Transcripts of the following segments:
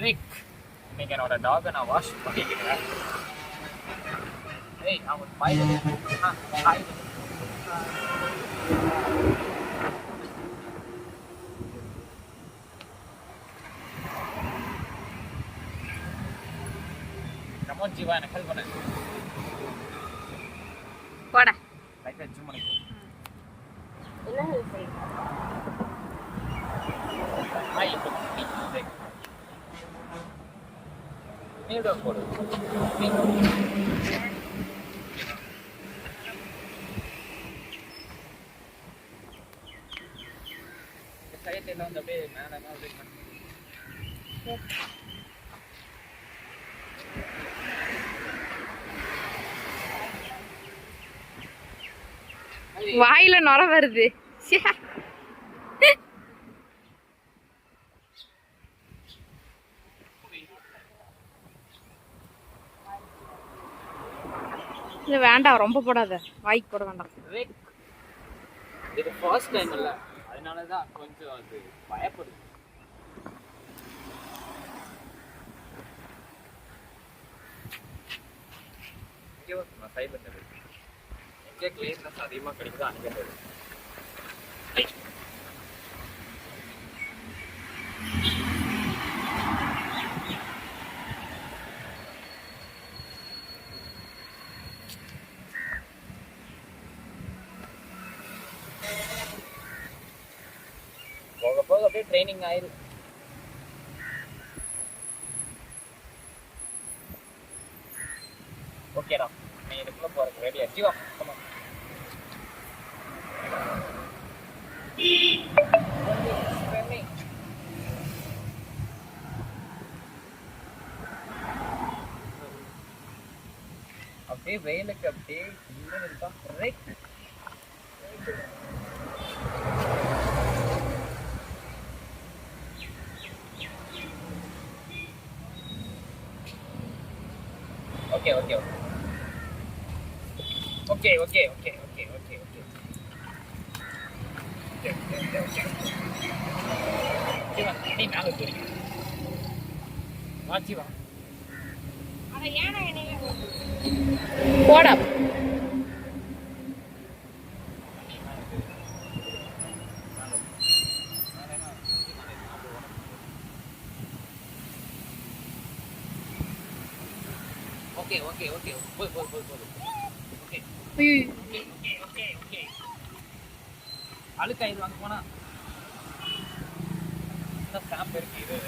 Rig, இன்னைக்கு என்னோட டாகை நான் வாஷ் பண்ணிக்கிறேன். ஏய் அவன் பாய் ஹாய். கமான் ஜீவா, எனக்கு ஹெல்ப் பண்ணு. போடா. லைட்டா ஜூம் பண்ணி. என்ன ஹெல்ப் பண்ணு? Hi rig. நீடோ போடு. சைடுல வந்து அப்படியே மேல அப்படியே பண்ணு. வாயில நொர வருது. இது வேண்டாம், ரொம்ப போடாத, வாய்க்கு போட வேண்டாம். இது ஃபர்ஸ்ட் டைம் இல்ல, அதனால தான் கொஞ்சம் அது பயப்படுது. நான் சைட் பண்ணது எங்கே கிளீன்னஸ் அதிகமாக கிடைக்குது அங்கே போகுது. போக போக அப்படியே ட்ரைனிங் ஆயிரு. ஓகேடா, நீ இதுக்குள்ள போறதுக்கு ரெடியா? Jeeva come on. அப்படியே வெயிலுக்கு அப்படியே இருக்கா. Right okay okay okay okay okay okay okay okay Jeeva நீ மேலே போறீங்க. வா ஜீவா. போடா. ஓகே ஓகே ஓகே போய் போய் போய் போய் okay okay okay okay okay அழுக்காயிரு வாங்க போனா இந்த ஸ்டாம்ப் இருக்கு. இது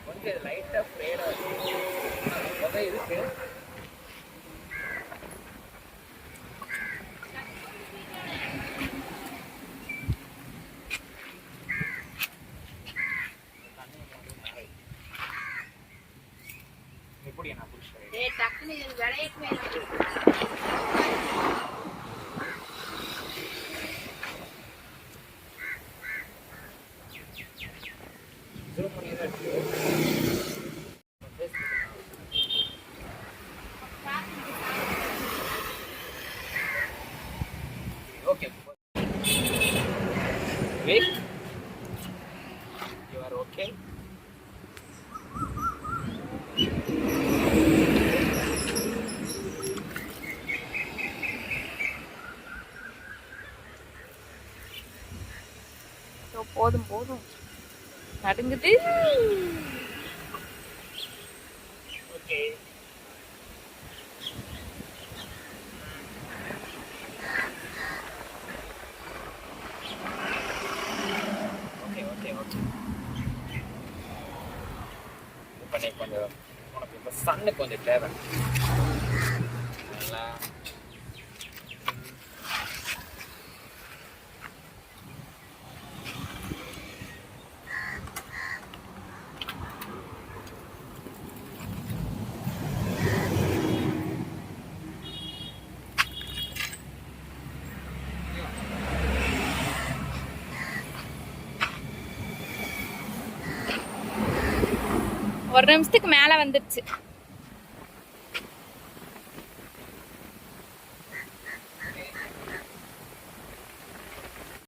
கொஞ்சம் லைட்டா ஃப்ரேடா இருக்கு. அதான் இருக்கு. எப்படி நான் புடிச்சேன். ஏய் டக்குனு இது விளையவே இல்லை. ஜூம் பண்ணி தான் இருக்கு. Okay wait, you are okay. போதும் போதும், நடுங்குது. ஓகே ஓகே ஓகே ஓகே பண்ணி கொஞ்சம் உனக்கு இப்போ சன்னு கொஞ்சம் தேவை. நல்லா ஒரு நிமிஷத்துக்கு மேல வந்துருச்சு.